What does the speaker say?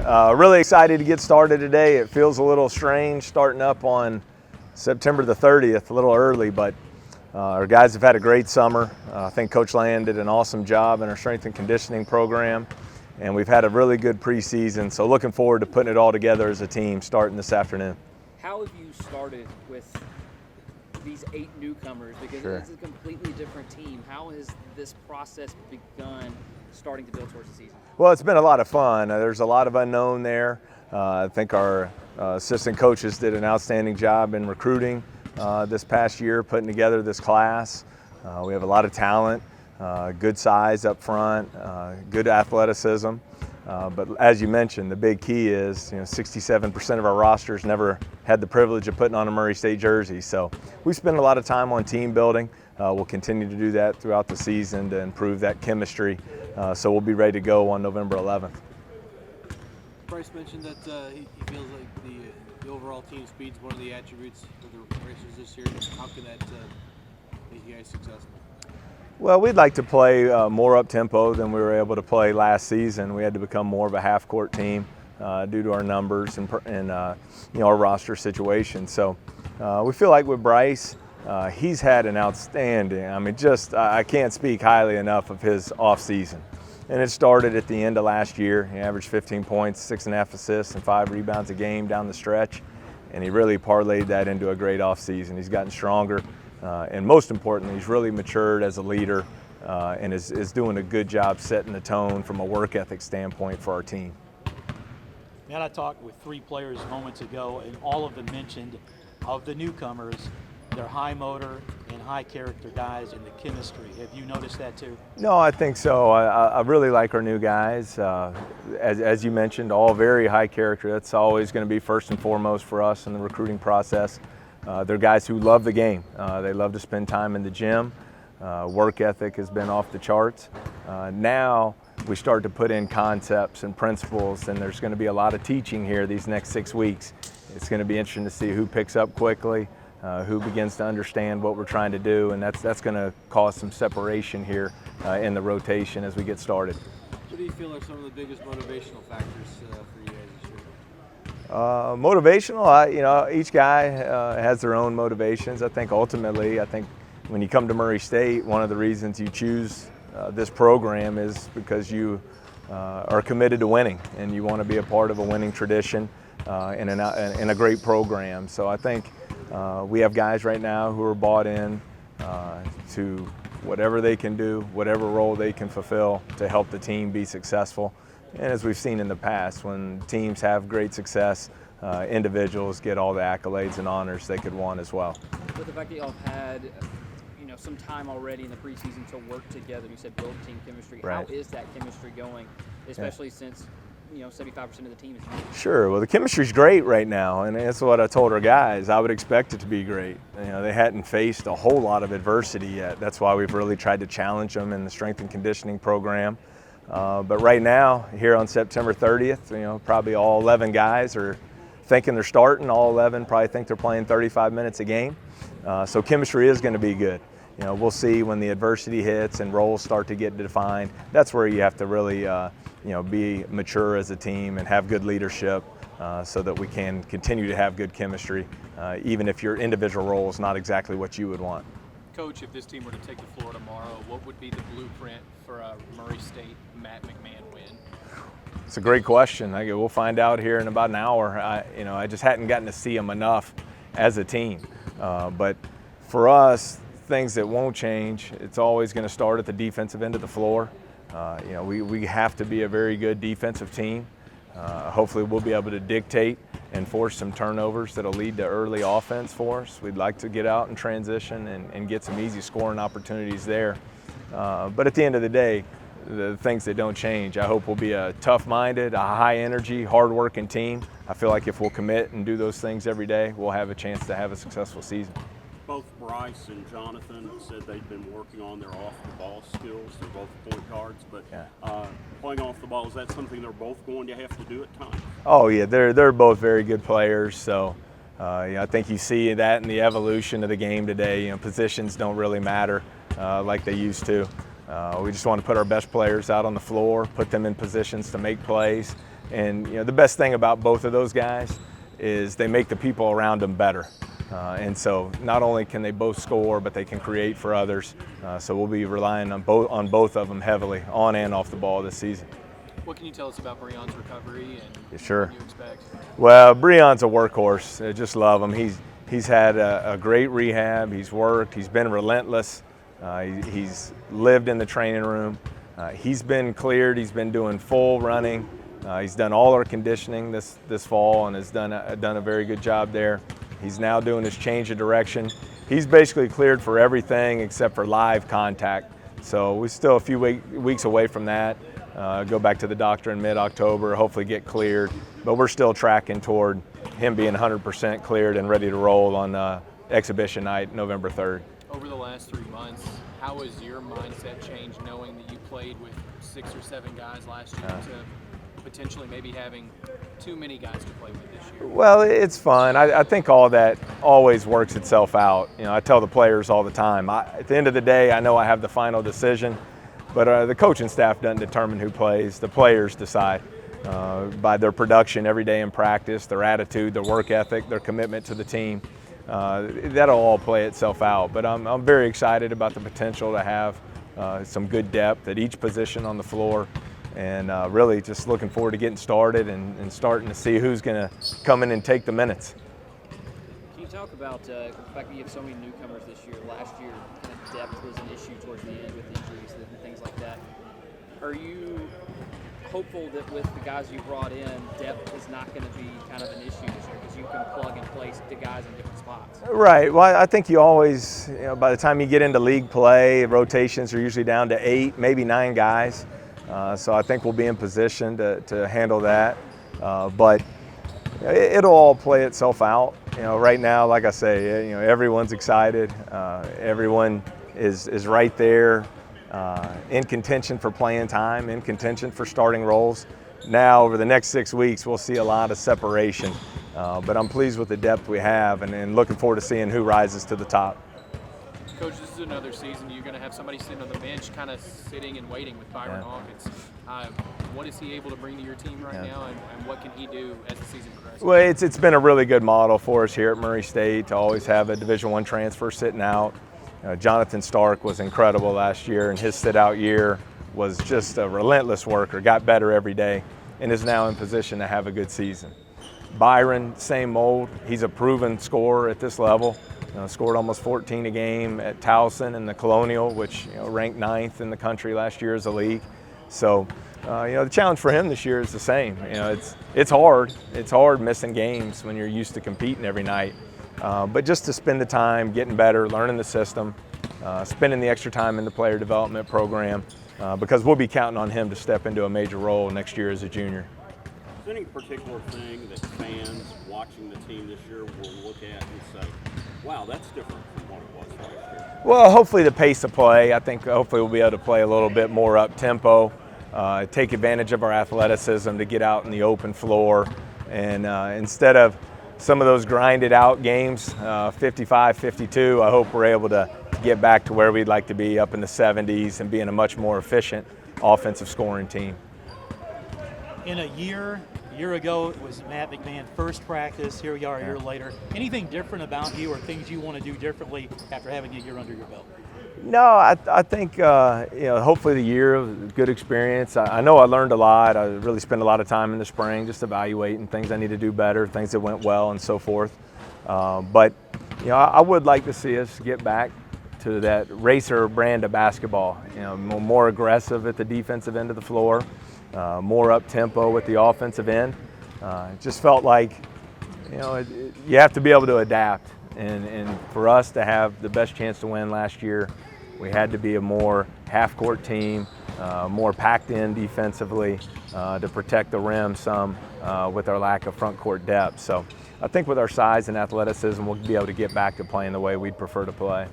Really excited to get started today. It feels a little strange starting up on September the 30th, a little early, but our guys have had a great summer. I think Coach Land did an awesome job in our strength and conditioning program, and we've had a really good preseason, so looking forward to putting it all together as a team starting this afternoon. How have you started with these 8 newcomers? Because Sure. It's a completely different team. How has this process begun starting to build towards the season? Well, it's been a lot of fun. There's a lot of unknown there. I think our assistant coaches did an outstanding job in recruiting this past year, putting together this class. We have a lot of talent, good size up front, good athleticism. But as you mentioned, the big key is 67% of our rosters never had the privilege of putting on a Murray State jersey. So we spend a lot of time on team building. We'll continue to do that throughout the season to improve that chemistry. So we'll be ready to go on November 11th. Bryce mentioned that he feels like the overall team speed is one of the attributes of the racers this year. How can that make you guys successful? Well, we'd like to play more up-tempo than we were able to play last season. We had to become more of a half-court team due to our numbers and our roster situation. So we feel like with Bryce, he's had an outstanding, I can't speak highly enough of his off-season. And it started at the end of last year. He averaged 15 points, 6.5 assists, and 5 rebounds a game down the stretch. And he really parlayed that into a great off-season. He's gotten stronger. And most importantly, he's really matured as a leader and is doing a good job setting the tone from a work ethic standpoint for our team. Matt, I talked with 3 players moments ago, and all of them mentioned of the newcomers, they're high motor and high character guys in the chemistry. Have you noticed that too? No, I think so. I really like our new guys. As you mentioned, all very high character. That's always going to be first and foremost for us in the recruiting process. They're guys who love the game. They love to spend time in the gym. Work ethic has been off the charts. Now we start to put in concepts and principles, and there's going to be a lot of teaching here these next 6 weeks. It's going to be interesting to see who picks up quickly, who begins to understand what we're trying to do, and that's going to cause some separation here in the rotation as we get started. What do you feel are some of the biggest motivational factors for you guys this year? Motivational, each guy has their own motivations. I think ultimately, when you come to Murray State, one of the reasons you choose this program is because you are committed to winning and you want to be a part of a winning tradition in a great program. So I think we have guys right now who are bought in to whatever they can do, whatever role they can fulfill to help the team be successful. And as we've seen in the past, when teams have great success, individuals get all the accolades and honors they could want as well. With the fact that y'all have had some time already in the preseason to work together, you said build team chemistry. Right. How is that chemistry going, especially since 75% of the team is new? Sure. Well, the chemistry's great right now, and that's what I told our guys. I would expect it to be great. They hadn't faced a whole lot of adversity yet. That's why we've really tried to challenge them in the strength and conditioning program. But right now, here on September 30th, probably all 11 guys are thinking they're starting. All 11 probably think they're playing 35 minutes a game. So chemistry is going to be good. We'll see when the adversity hits and roles start to get defined. That's where you have to really, be mature as a team and have good leadership so that we can continue to have good chemistry, even if your individual role is not exactly what you would want. Coach, if this team were to take the floor tomorrow, what would be the blueprint for a Murray State Matt McMahon win? It's a great question. We'll find out here in about an hour. I just hadn't gotten to see them enough as a team. But for us, things that won't change, it's always going to start at the defensive end of the floor. We have to be a very good defensive team. Hopefully we'll be able to dictate and force some turnovers that'll lead to early offense for us. We'd like to get out and transition and get some easy scoring opportunities there. But at the end of the day, the things that don't change, I hope we'll be a tough-minded, a high-energy, hard-working team. I feel like if we'll commit and do those things every day, we'll have a chance to have a successful season. Both Bryce and Jonathan said they've been working on their off-the-ball skills. They're both point guards, but playing off the ball, is that something they're both going to have to do at times? Oh yeah, they're both very good players. So I think you see that in the evolution of the game today. Positions don't really matter like they used to. We just want to put our best players out on the floor, put them in positions to make plays, And the best thing about both of those guys is they make the people around them better. And so not only can they both score, but they can create for others. So we'll be relying on both of them heavily, on and off the ball this season. What can you tell us about Breon's recovery and Sure. what you expect? Well, Breon's a workhorse. I just love him. He's had a great rehab. He's worked. He's been relentless. He's lived in the training room. He's been cleared. He's been doing full running. He's done all our conditioning this fall and has done a very good job there. He's now doing his change of direction. He's basically cleared for everything except for live contact. So we're still a few weeks away from that. Go back to the doctor in mid-October, hopefully get cleared. But we're still tracking toward him being 100% cleared and ready to roll on exhibition night, November 3rd. Over the last 3 months, how has your mindset changed knowing that you played with 6 or 7 guys last year to potentially maybe having too many guys to play with this year? Well, it's fun. I think all that always works itself out. I tell the players all the time, at the end of the day, I know I have the final decision, but the coaching staff doesn't determine who plays. The players decide by their production every day in practice, their attitude, their work ethic, their commitment to the team. That'll all play itself out. But I'm very excited about the potential to have some good depth at each position on the floor. And really just looking forward to getting started and starting to see who's going to come in and take the minutes. Can you talk about the fact that you have so many newcomers this year? Last year, kind of depth was an issue towards the end with injuries and things like that. Are you hopeful that with the guys you brought in, depth is not going to be kind of an issue this year because you can plug and place the guys in different spots? Right. Well, I think you always, by the time you get into league play, rotations are usually down to 8, maybe 9 guys. So I think we'll be in position to handle that. But it'll all play itself out. Right now, like I say, everyone's excited. Everyone is right there in contention for playing time, in contention for starting roles. Now, over the next 6 weeks, we'll see a lot of separation. But I'm pleased with the depth we have and looking forward to seeing who rises to the top. Coach, this is another season you're going to have somebody sitting on the bench kind of sitting and waiting with Byron Hawkins. What is he able to bring to your team right now, and what can he do as the season progresses? Well, it's been a really good model for us here at Murray State to always have a Division I transfer sitting out. Jonathan Stark was incredible last year, and his sit-out year was just a relentless worker, got better every day, and is now in position to have a good season. Byron, same mold. He's a proven scorer at this level. Scored almost 14 a game at Towson and the Colonial, which ranked 9th in the country last year as a league. So, the challenge for him this year is the same. It's hard. It's hard missing games when you're used to competing every night. But just to spend the time getting better, learning the system, spending the extra time in the player development program, because we'll be counting on him to step into a major role next year as a junior. Is there any particular thing that fans watching the team this year will look at and say, wow, that's different from what it was last year? Well, hopefully the pace of play. I think hopefully we'll be able to play a little bit more up-tempo, take advantage of our athleticism to get out in the open floor. And instead of some of those grinded out games, 55-52, I hope we're able to get back to where we'd like to be, up in the 70s, and being a much more efficient offensive scoring team. In a year ago, it was Matt McMahon first practice. Here we are a year later. Anything different about you or things you want to do differently after having a year under your belt? No, I think, hopefully the year was a good experience. I know I learned a lot. I really spent a lot of time in the spring just evaluating things I need to do better, things that went well and so forth. But I would like to see us get back to that racer brand of basketball, more aggressive at the defensive end of the floor. More up-tempo with the offensive end. It just felt like, you have to be able to adapt. And for us to have the best chance to win last year, we had to be a more half-court team, more packed in defensively to protect the rim some with our lack of front-court depth. So I think with our size and athleticism, we'll be able to get back to playing the way we'd prefer to play.